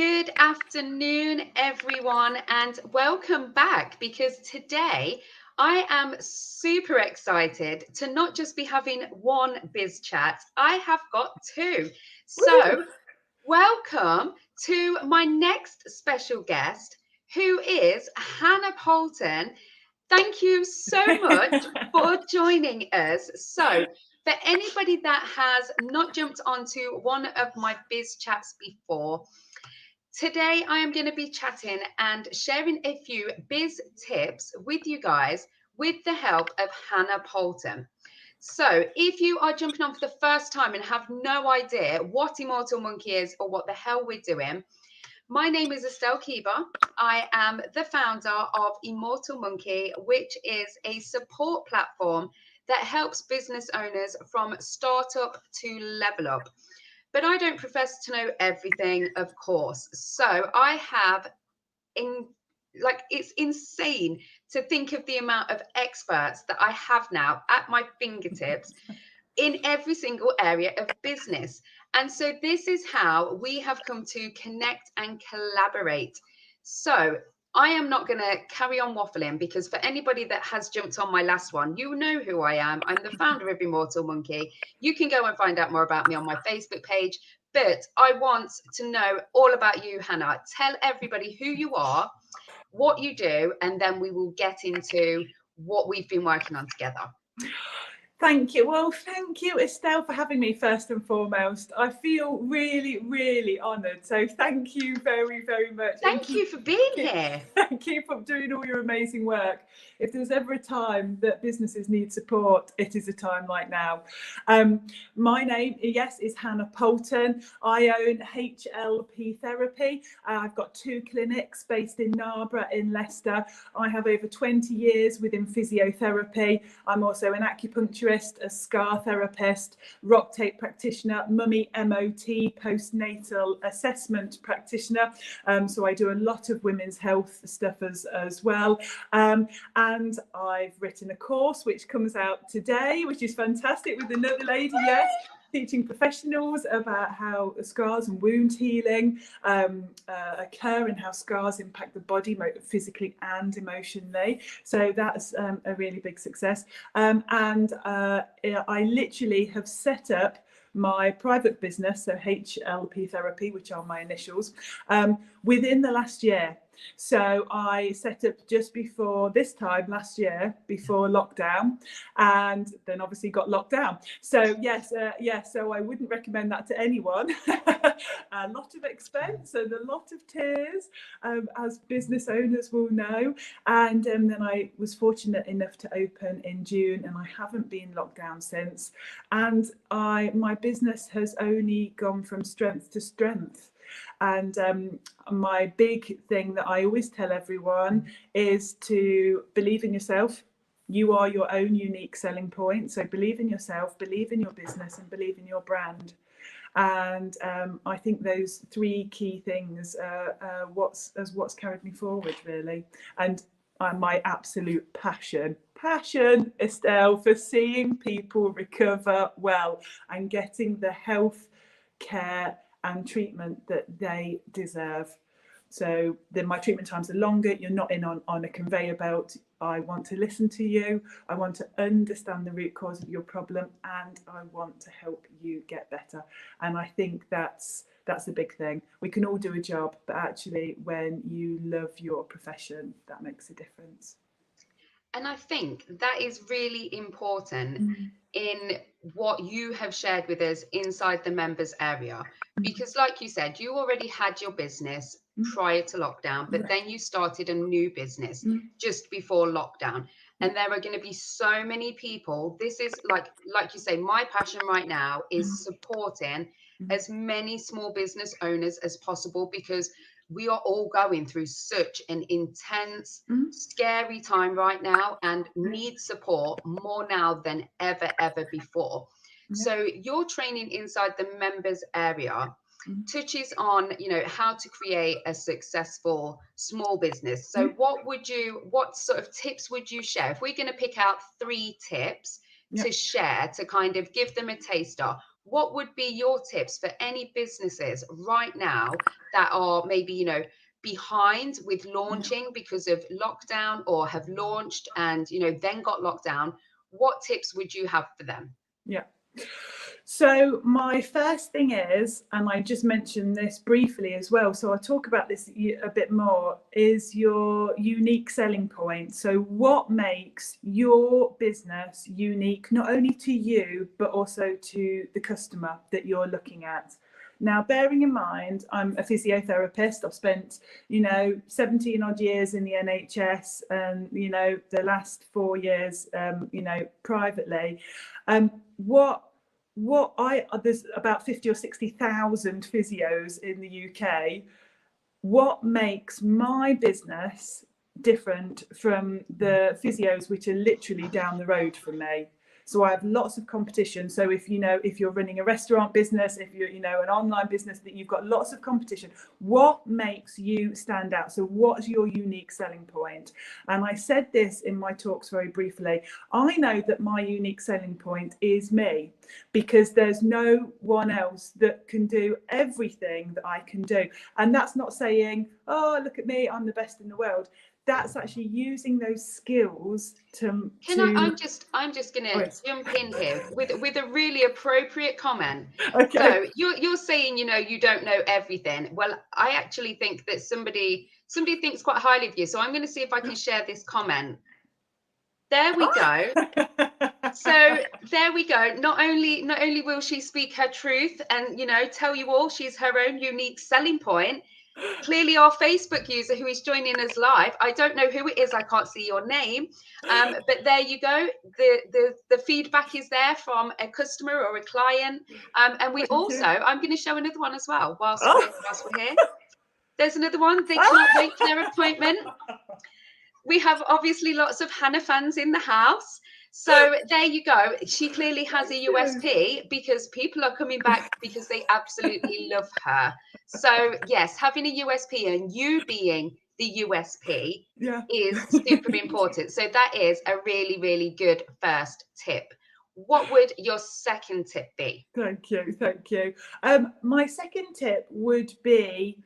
Good afternoon, everyone, and welcome back, because today I am super excited to not just be having one biz chat, I have got two. So, welcome to my next special guest, who is Hannah Poulton. Thank you so much for joining us. So, for anybody that has not jumped onto one of my biz chats before, today I am going to be chatting and sharing a few biz tips with you guys with the help of Hannah Poulton. So, if you are jumping on for the first time and have no idea what Immortal Monkey is or what the hell we're doing, my name is Estelle Kiba. I am the founder of Immortal Monkey, which is a support platform that helps business owners from startup to level up. But I don't profess to know everything, of course. So I have it's insane to think of the amount of experts that I have now at my fingertips in every single area of business. And so this is how we have come to connect and collaborate. So I am not going to carry on waffling, because for anybody that has jumped on my last one, you know who I am. I'm the founder of Immortal Monkey. You can go and find out more about me on my Facebook page. But I want to know all about you, Hannah. Tell everybody who you are, what you do, and then we will get into what we've been working on together. Thank you. Well, thank you, Estelle, for having me first and foremost. I feel really, really honoured. So thank you very, very much. Thank you for being here. Thank you for doing all your amazing work. If there's ever a time that businesses need support, it is a time like now. My name, yes, is Hannah Poulton. I own HLP Therapy. I've got 2 clinics based in Narborough in Leicester. I have over 20 years within physiotherapy. I'm also an acupuncturist, a scar therapist, rock tape practitioner, mummy MOT, postnatal assessment practitioner. So I do a lot of women's health stuff as well. And I've written a course which comes out today, which is fantastic, with another lady, yes, teaching professionals about how scars and wound healing occur and how scars impact the body physically and emotionally. So that's a really big success. And I literally have set up my private business, so HLP Therapy, which are my initials, within the last year. So I set up just before this time last year, before lockdown, and then obviously got locked down. So yes, so I wouldn't recommend that to anyone. A lot of expense and a lot of tears, as business owners will know. And then I was fortunate enough to open in June, and I haven't been locked down since. And my business has only gone from strength to strength. And my big thing that I always tell everyone is to believe in yourself. You are your own unique selling point. So believe in yourself, believe in your business, and believe in your brand. And I think those 3 key things are what's carried me forward, really. And my absolute passion, Estelle, for seeing people recover well and getting the health care and treatment that they deserve. So then my treatment times are longer. You're not in on a conveyor belt. I want to listen to you. I want to understand the root cause of your problem, and I want to help you get better. And I think that's a big thing. We can all do a job, but actually when you love your profession, that makes a difference. And I think that is really important in what you have shared with us inside the members area, because like you said, you already had your business prior to lockdown, but then you started a new business just before lockdown. And there are going to be so many people. This is like you say, my passion right now is supporting as many small business owners as possible, because we are all going through such an intense, scary time right now, and need support more now than ever before. So your training inside the members area touches on, how to create a successful small business. So what sort of tips would you share? If we're going to pick out 3 tips to share to kind of give them a taster, what would be your tips for any businesses right now that are maybe, you know, behind with launching because of lockdown, or have launched and, you know, then got locked down? What tips would you have for them? Yeah. So my first thing is, and I just mentioned this briefly as well, so I'll talk about this a bit more, is your unique selling point. So what makes your business unique, not only to you, but also to the customer that you're looking at? Now, bearing in mind, I'm a physiotherapist. I've spent, 17 odd years in the NHS and, the last 4 years, privately. There's about 50 or 60,000 physios in the UK. What makes my business different from the physios which are literally down the road from me? So I have lots of competition. So if you're running a restaurant business, if you're an online business, that you've got lots of competition. What makes you stand out? So what's your unique selling point? And I said this in my talks very briefly. I know that my unique selling point is me, because there's no one else that can do everything that I can do. And that's not saying, oh, look at me, I'm the best in the world. That's actually using those skills to. I'm just gonna jump in here with a really appropriate comment. Okay. So you're saying, you don't know everything. Well, I actually think that somebody thinks quite highly of you. So I'm going to see if I can share this comment. There we go. So there we go. Not only will she speak her truth and tell you all she's her own unique selling point. Clearly our Facebook user who is joining us live, I don't know who it is, I can't see your name, but there you go. The feedback is there from a customer or a client, and we also, I'm going to show another one as well whilst we're here. There's another one. They can't wait for their appointment. We have obviously lots of Hannah fans in the house. So there you go. She clearly has a USP because people are coming back because they absolutely love her. So yes, having a USP and you being the USP is super important. So that is a really, really good first tip. What would your second tip be? Thank you. My second tip would be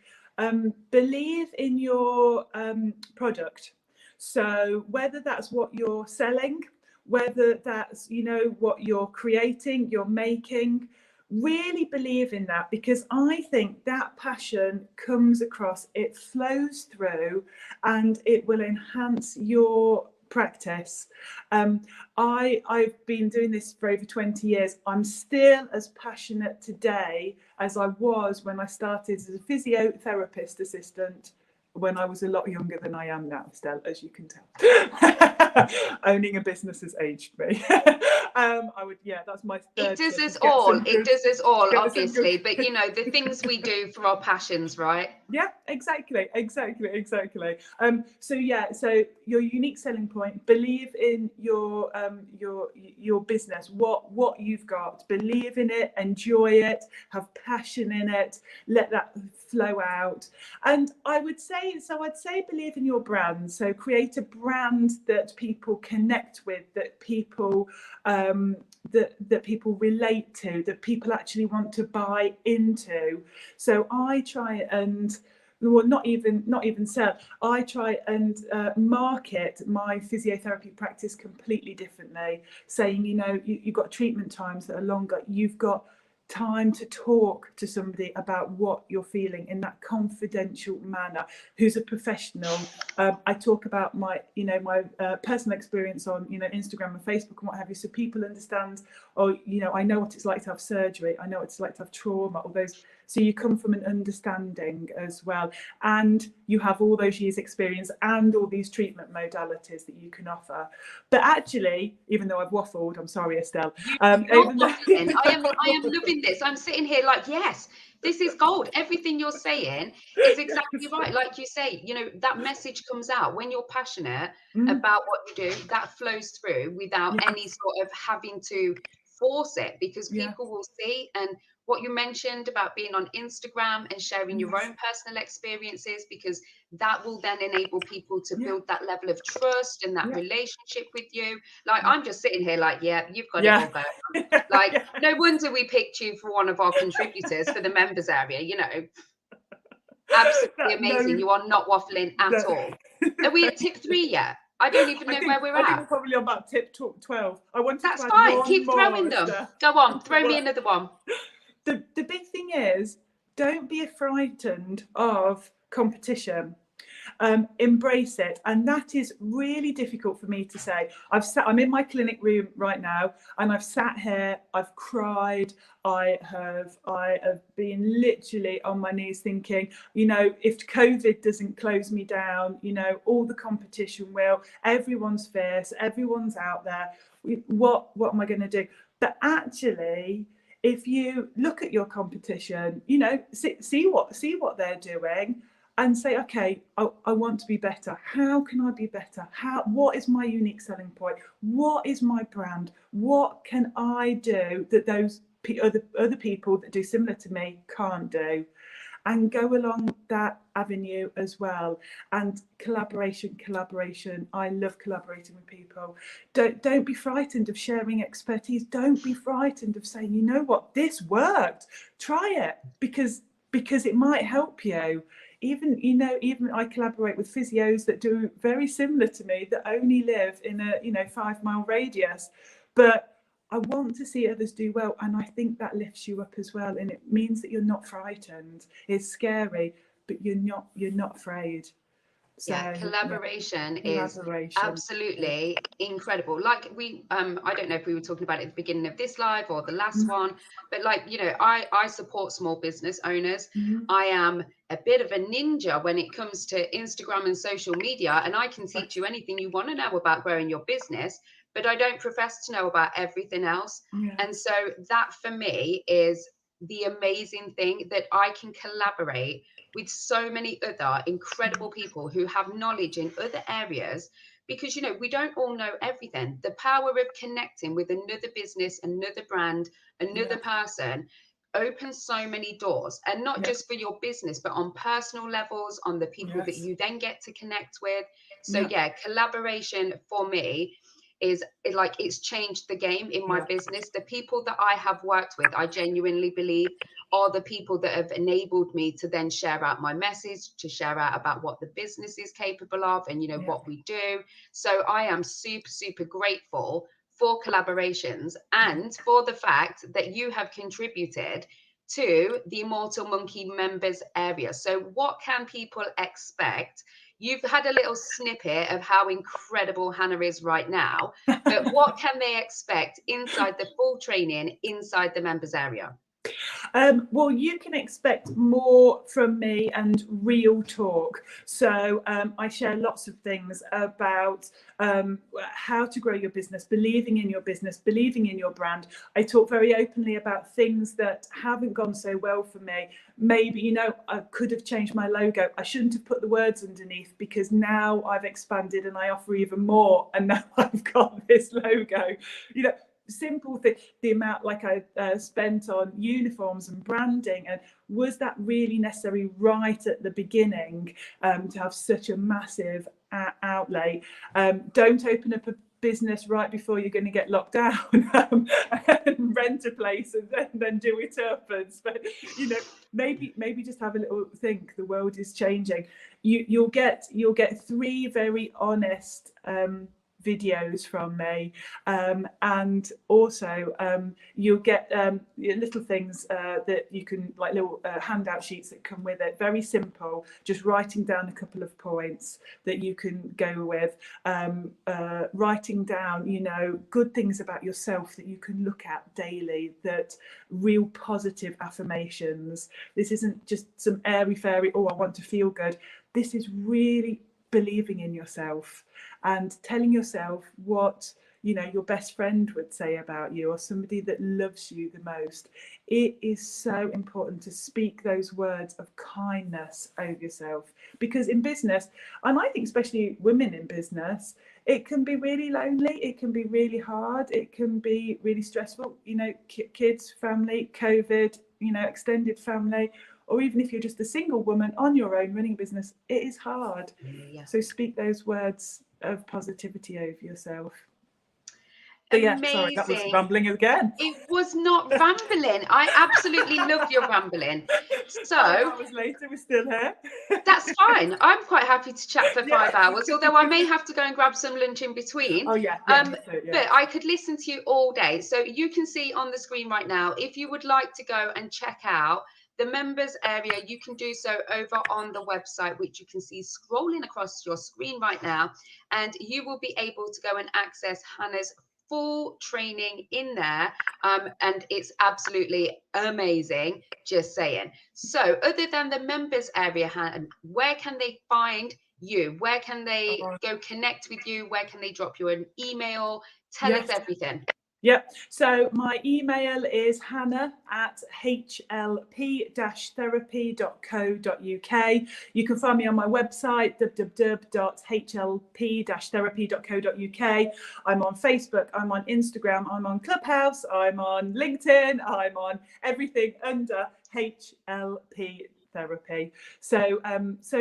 believe in your product. So whether that's what you're selling, whether that's what you're creating, you're making, really believe in that, because I think that passion comes across, it flows through, and it will enhance your practice. I've been doing this for over 20 years. I'm still as passionate today as I was when I started as a physiotherapist assistant, when I was a lot younger than I am now, Stella, as you can tell. Owning a business has aged me. That's my third. It does us all, obviously, but the things we do for our passions, right? Yeah, exactly. So your unique selling point, believe in your business, what you've got, believe in it, enjoy it, have passion in it, let that flow out. And I'd say believe in your brand. So create a brand that people connect with, that people that people relate to, that people actually want to buy into. So I try and not even sell. I try and market my physiotherapy practice completely differently, saying you've got treatment times that are longer. You've got time to talk to somebody about what you're feeling in that confidential manner, who's a professional. I talk about my personal experience on Instagram and Facebook and what have you, so people understand, I know what it's like to have surgery, I know what it's like to have trauma, all those. So you come from an understanding as well, and you have all those years experience and all these treatment modalities that you can offer. But actually, even though I've waffled, I'm sorry, Estelle. I am loving this. I'm sitting here like, yes, this is gold. Everything you're saying is exactly right. Like you say, that message comes out when you're passionate about what you do, that flows through without any sort of having to force it, because people will see. And what you mentioned about being on Instagram and sharing your Yes. own personal experiences, because that will then enable people to Yeah. build that level of trust and that Yeah. relationship with you. Like, Yeah. I'm just sitting here like, yeah, you've got it Yeah. all going on. Yeah. Like, Yeah. no wonder we picked you for one of our contributors for the members area, you know. Absolutely amazing. No, You are not waffling at no. all. Are we at tip 3 yet? I don't even know where we're I think we're at. probably on about tip 12. I wanted to That's add fine. one Keep more, throwing them. Esther. Go on, throw me another one. The big thing is, don't be frightened of competition. Embrace it, and that is really difficult for me to say. I'm in my clinic room right now, and I've sat here, I've cried, I have been literally on my knees thinking, you know, if COVID doesn't close me down, you know, all the competition will, everyone's fierce, everyone's out there, what am I going to do? But actually, if you look at your competition, you know, see what they're doing, and say, okay, I want to be better. How can I be better? What is my unique selling point? What is my brand? What can I do that those other people that do similar to me can't do? And go along that avenue as well. And collaboration. I love collaborating with people. Don't be frightened of sharing expertise. Don't be frightened of saying, you know what, this worked. Try it, because it might help you. Even I collaborate with physios that do very similar to me, that only live in a 5-mile radius, but I want to see others do well, and I think that lifts you up as well, and it means that you're not frightened. It's scary, but you're not afraid. So Yeah, collaboration is collaboration. absolutely incredible. Like I don't know if we were talking about it at the beginning of this live or the last one, but like, you know, I support small business owners. Mhm. I am a bit of a ninja when it comes to Instagram and social media, and I can teach you anything you want to know about growing your business, but I don't profess to know about everything else. Yeah. And so that for me is the amazing thing, that I can collaborate with so many other incredible people who have knowledge in other areas, because, you know, we don't all know everything. The power of connecting with another business, another brand, another person opens so many doors, and not just for your business, but on personal levels, on the people that Yes. you then get to connect with. So Yeah. yeah, collaboration for me is like, it's changed the game in my Yeah. business. The people that I have worked with, I genuinely believe, are the people that have enabled me to then share out my message, to share out about what the business is capable of, and, you know, what we do. So I am super, super grateful for collaborations, and for the fact that you have contributed to the Immortal Monkey members area. So what can people expect? You've had a little snippet of how incredible Hannah is right now, but what can they expect inside the full training, inside the members area? Well, you can expect more from me and real talk. So I share lots of things about how to grow your business, believing in your business, believing in your brand. I talk very openly about things that haven't gone so well for me. Maybe, you know, I could have changed my logo. I shouldn't have put the words underneath, because now I've expanded and I offer even more, and now I've got this logo. You know, simple thing, the amount like I spent on uniforms and branding, and was that really necessary right at the beginning to have such a massive outlay? Don't open up a business right before you're going to get locked down and rent a place and then do it up, and you know, maybe just have a little think. The world is changing. You'll get 3 very honest videos from me, and also you'll get little things that you can, like little handout sheets that come with it, very simple, just writing down a couple of points that you can go with, writing down, you know, good things about yourself that you can look at daily, that real positive affirmations. This isn't just some airy fairy, oh, I want to feel good. This is really believing in yourself and telling yourself what you know, your best friend would say about you, or somebody that loves you the most. It is so important to speak those words of kindness over yourself, because in business, and I think especially women in business, it can be really lonely, it can be really hard, it can be really stressful, you know, kids, family, COVID, you know, extended family, or even if you're just a single woman on your own running a business, it is hard. Yeah. So speak those words of positivity over yourself. But yeah, sorry, that was rambling again. It was not rambling. I absolutely love your rambling. So 5 hours later, we're still here. That's fine. I'm quite happy to chat for 5 hours, although I may have to go and grab some lunch in between. Oh yeah, But I could listen to you all day. So you can see on the screen right now, if you would like to go and check out the members area, you can do so over on the website, which you can see scrolling across your screen right now. And you will be able to go and access Hannah's full training in there, and it's absolutely amazing, just saying. So other than the members area, Hannah, where can they find you? Where can they go connect with you? Where can they drop you an email? Tell us everything. Yep. So my email is hannah@hlp-therapy.co.uk. You can find me on my website, www.hlp-therapy.co.uk. I'm on Facebook, I'm on Instagram, I'm on Clubhouse, I'm on LinkedIn, I'm on everything under HLP Therapy. So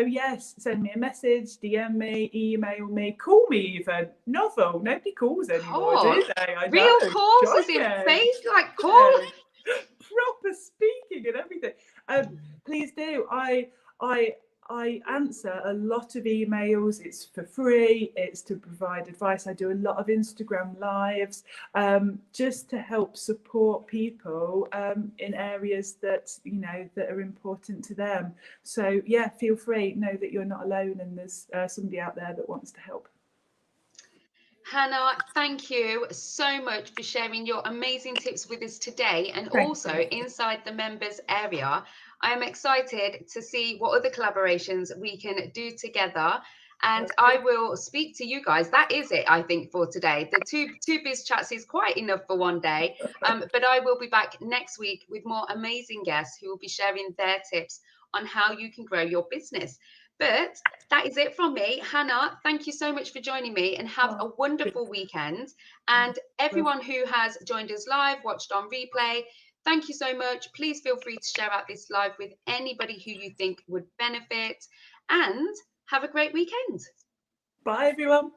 yes, send me a message, DM me, email me, call me even. Novel, nobody calls anymore, do they? I real know. calls as in face, like call. Proper speaking and everything. Please do. I answer a lot of emails. It's for free. It's to provide advice. I do a lot of Instagram lives, just to help support people in areas that, you know, that are important to them. So yeah, feel free. Know that you're not alone, and there's somebody out there that wants to help. Hannah, thank you so much for sharing your amazing tips with us today, and also inside the members area. I am excited to see what other collaborations we can do together, and I will speak to you guys. That is it, I think, for today. The two biz chats is quite enough for one day, but I will be back next week with more amazing guests who will be sharing their tips on how you can grow your business. But that is it from me. Hannah, thank you so much for joining me, and have a wonderful weekend. And everyone who has joined us live, watched on replay, thank you so much. Please feel free to share out this live with anybody who you think would benefit, and have a great weekend. Bye, everyone.